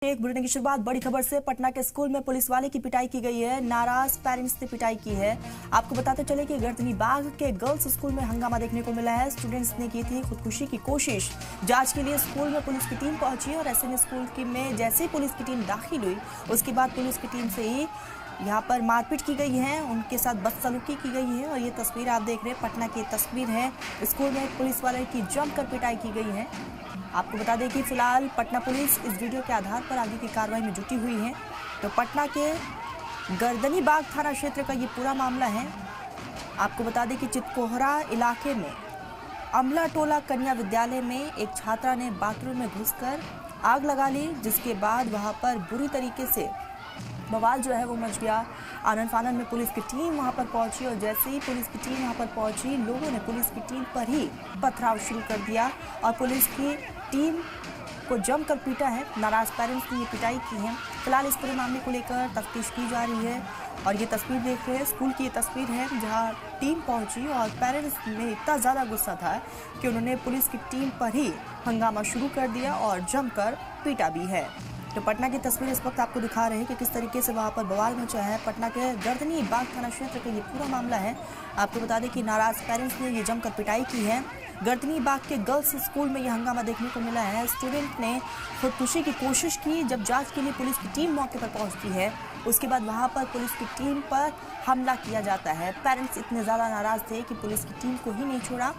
एक बुलेटिन की शुरुआत बड़ी खबर से। पटना के स्कूल में पुलिस वाले की पिटाई की गई है। नाराज पेरेंट्स ने पिटाई की है। आपको बताते चले कि गर्दनी बाग के गर्ल्स स्कूल में हंगामा देखने को मिला है। स्टूडेंट्स ने की थी खुदकुशी की कोशिश। जांच के लिए स्कूल में पुलिस की टीम पहुंची और ऐसे में स्कूल में जैसे ही पुलिस की टीम दाखिल हुई उसके बाद पुलिस की टीम से ही यहाँ पर मारपीट की गई है, उनके साथ बदसलूकी की गई है। और ये तस्वीर आप देख रहे हैं, पटना की तस्वीर है। स्कूल में पुलिस वाले की जमकर पिटाई की गई है। आपको बता दें कि फिलहाल पटना पुलिस इस वीडियो के आधार पर आगे की कार्रवाई में जुटी हुई है। तो पटना के गर्दनी बाग थाना क्षेत्र का ये पूरा मामला है। आपको बता दें कि चितकोहरा इलाके में अमला टोला कन्या विद्यालय में एक छात्रा ने बाथरूम में घुसकर आग लगा ली, जिसके बाद वहां पर बुरी तरीके से बवाल जो है वो मच गया। आनन फानन में पुलिस की टीम वहां पर पहुंची और जैसे ही पुलिस की टीम वहां पर पहुंची, लोगों ने पुलिस की टीम पर ही पथराव शुरू कर दिया और पुलिस की टीम को जमकर पीटा है। नाराज पेरेंट्स ने ये पिटाई की है। फिलहाल इस पूरे मामले को लेकर तफ्तीश की जा रही है। और ये तस्वीर देख रहे हैं, स्कूल की ये तस्वीर है जहां टीम पहुंची और पेरेंट्स में इतना ज़्यादा गुस्सा था कि उन्होंने पुलिस की टीम पर ही हंगामा शुरू कर दिया और जमकर पीटा भी है। तो पटना की तस्वीर इस वक्त आपको दिखा रहे हैं कि किस तरीके से वहां पर बवाल मचा है। पटना के गर्दनी बाग थाना क्षेत्र का ये पूरा मामला है। आपको बता दें कि नाराज पेरेंट्स ने ये जमकर पिटाई की है। गर्दनी बाग के गर्ल्स स्कूल में यह हंगामा देखने को मिला है। स्टूडेंट ने खुदकुशी की कोशिश की। जब जांच के लिए पुलिस की टीम मौके पर पहुंचती है उसके बाद वहां पर पुलिस की टीम पर हमला किया जाता है। पेरेंट्स इतने ज़्यादा नाराज थे कि पुलिस की टीम को ही नहीं छोड़ा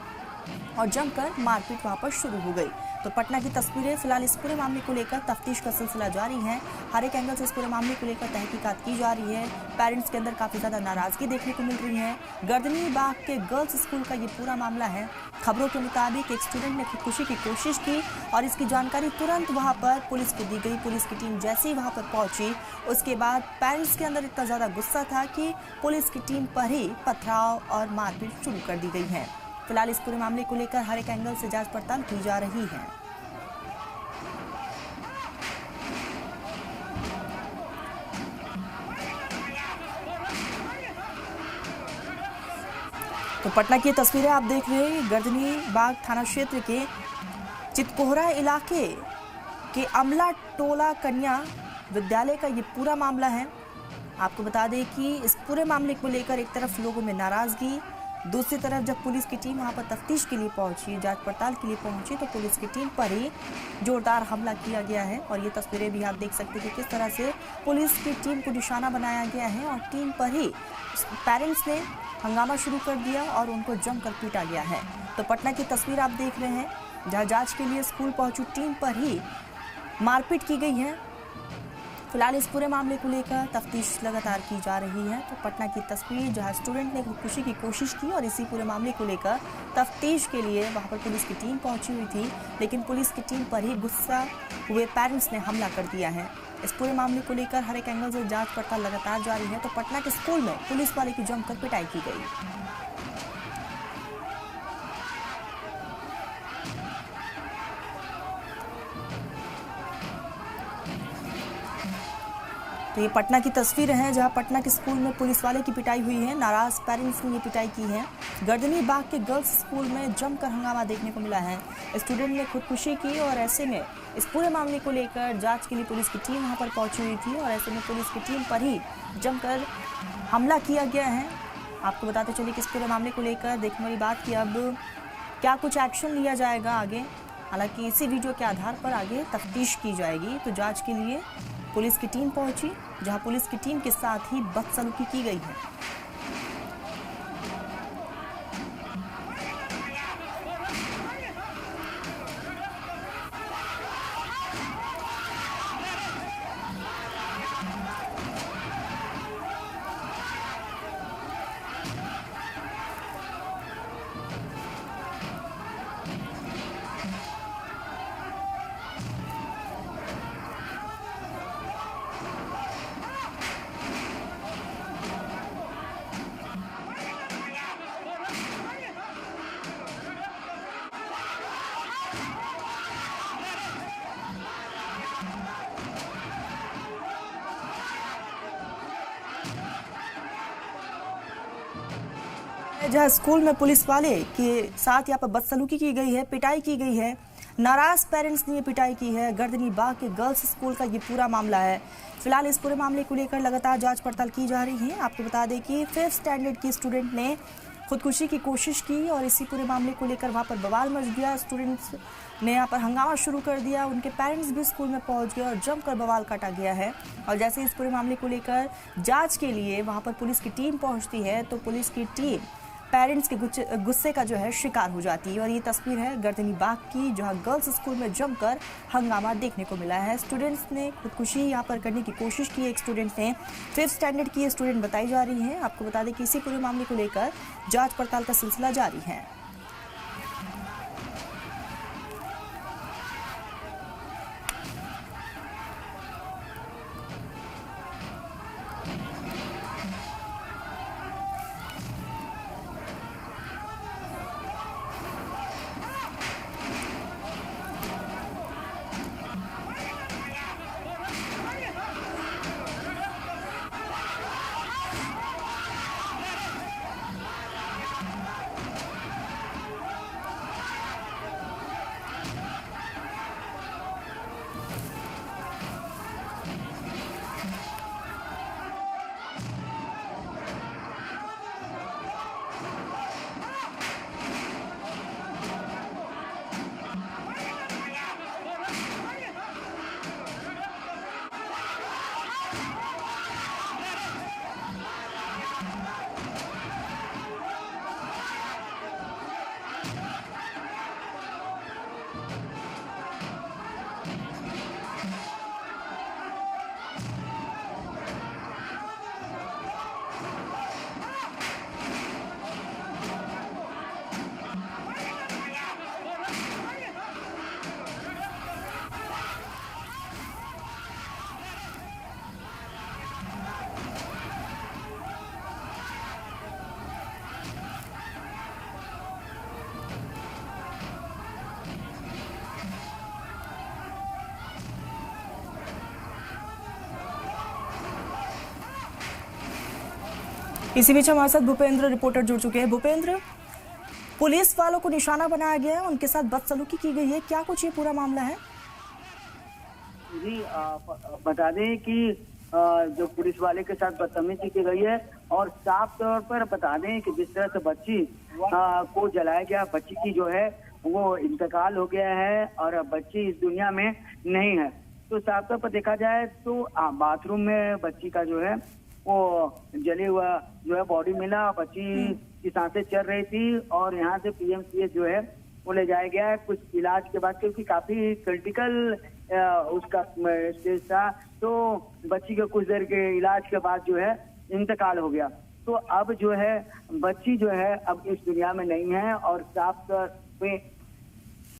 और जमकर मारपीट वहां पर शुरू हो गई। तो पटना की तस्वीरें। फिलहाल इस पूरे मामले को लेकर तफ्तीश का सिलसिला जारी है। हर एक एंगल से इस पूरे मामले को लेकर तहकीकात की जा रही है। पेरेंट्स के अंदर काफी ज्यादा नाराजगी देखने को मिल रही है। गर्दनी बाग के गर्ल्स स्कूल का ये पूरा मामला है। खबरों के मुताबिक एक स्टूडेंट ने खुदकुशी की कोशिश की और इसकी जानकारी तुरंत वहां पर पुलिस को दी गई। पुलिस की टीम जैसे ही वहां पर पहुंची उसके बाद पेरेंट्स के अंदर इतना ज्यादा गुस्सा था कि पुलिस की टीम पर ही पथराव और मारपीट शुरू कर दी गई है। फिलहाल इस पूरे मामले को लेकर हर एक एंगल से जांच पड़ताल की जा रही है। तो पटना की तस्वीरें आप देख रहे हैं। गर्दनी बाग थाना क्षेत्र के चितकोहरा इलाके के अमला टोला कन्या विद्यालय का ये पूरा मामला है। आपको बता दें कि इस पूरे मामले को लेकर एक तरफ लोगों में नाराजगी, दूसरी तरफ जब पुलिस की टीम वहां पर तफ्तीश के लिए पहुंची, जांच पड़ताल के लिए पहुंची, तो पुलिस की टीम पर ही जोरदार हमला किया गया है। और ये तस्वीरें भी आप देख सकते हैं कि किस तरह से पुलिस की टीम को निशाना बनाया गया है और टीम पर ही पेरेंट्स ने हंगामा शुरू कर दिया और उनको जमकर पीटा गया है। तो पटना की तस्वीर आप देख रहे हैं जहां जांच के लिए स्कूल पहुंची टीम पर ही मारपीट की गई है। फिलहाल इस पूरे मामले को लेकर तफ्तीश लगातार की जा रही है। तो पटना की तस्वीर जहां स्टूडेंट ने खुदकुशी की कोशिश की और इसी पूरे मामले को लेकर तफ्तीश के लिए वहां पर पुलिस की टीम पहुंची हुई थी, लेकिन पुलिस की टीम पर ही गुस्सा हुए पेरेंट्स ने हमला कर दिया है। इस पूरे मामले को लेकर हर एक एंगल से जांच पड़ताल लगातार जारी है। तो पटना के स्कूल में पुलिस वाले की जमकर पिटाई की गई। तो ये पटना की तस्वीर है जहां पटना के स्कूल में पुलिस वाले की पिटाई हुई है। नाराज पेरेंट्स ने ये पिटाई की है। गर्दनी बाग के गर्ल्स स्कूल में जमकर हंगामा देखने को मिला है। स्टूडेंट ने खुदकुशी की और ऐसे में इस पूरे मामले को लेकर जांच के लिए पुलिस की टीम वहां पर पहुंची हुई थी और ऐसे में पुलिस की टीम पर ही जमकर हमला किया गया है। आपको बताते चलिए कि इस पूरे मामले को लेकर देखने वाली बात की अब क्या कुछ एक्शन लिया जाएगा आगे। हालांकि इसी वीडियो के आधार पर आगे तफ्तीश की जाएगी। तो जांच के लिए पुलिस की टीम पहुंची जहां पुलिस की टीम के साथ ही बदसलूकी की गई है। जहां स्कूल में पुलिस वाले के साथ यहाँ पर बदसलूकी की गई है, पिटाई की गई है। नाराज पेरेंट्स ने ये पिटाई की है। गर्दनी बाग के गर्ल्स स्कूल का ये पूरा मामला है। फिलहाल इस पूरे मामले को लेकर लगातार जांच पड़ताल की जा रही है। आपको बता दें कि 5th स्टैंडर्ड की स्टूडेंट ने खुदकुशी की कोशिश की और इसी पूरे मामले को लेकर वहां पर बवाल मच गया। स्टूडेंट्स ने यहाँ पर हंगामा शुरू कर दिया। उनके पेरेंट्स भी स्कूल में पहुंच गए और जमकर बवाल काटा गया है। और जैसे इस पूरे मामले को लेकर जांच के लिए वहां पर पुलिस की टीम पहुंचती है तो पुलिस की टीम पेरेंट्स के गुस्से का जो है शिकार हो जाती है। और ये तस्वीर है गर्दनी बाग की, जहां गर्ल्स स्कूल में जमकर हंगामा देखने को मिला है। स्टूडेंट्स ने खुदकुशी यहाँ पर करने की कोशिश की। एक स्टूडेंट ने 5th स्टैंडर्ड की स्टूडेंट बताई जा रही है। आपको बता दें कि इसी पूरे मामले को लेकर जांच पड़ताल का सिलसिला जारी है। इसी बीच हमारे साथ भूपेंद्र रिपोर्टर जुड़ चुके हैं। भूपेंद्र, पुलिस वालों को निशाना बनाया गया है, उनके साथ बदसलूकी की गई है, क्या कुछ ये पूरा मामला है? जी बता दें कि जो पुलिस वाले के साथ बदतमीजी की गई है और साफ तौर पर बता दें कि जिस तरह से बच्ची को जलाया गया, बच्ची की जो है वो इंतकाल हो गया है और बच्ची इस दुनिया में नहीं है। तो साफ तौर पर देखा जाए तो बाथरूम में बच्ची का जो है वो जले हुआ जो है बॉडी मिला। बच्ची की सांसें चल रही थी और यहाँ से PMCH जो है वो ले जाया गया है कुछ इलाज के बाद, क्योंकि काफी क्रिटिकल उसका स्टेज था। तो बच्ची के कुछ देर के इलाज के बाद जो है इंतकाल हो गया। तो अब जो है बच्ची जो है अब इस दुनिया में नहीं है और साफ तौर पे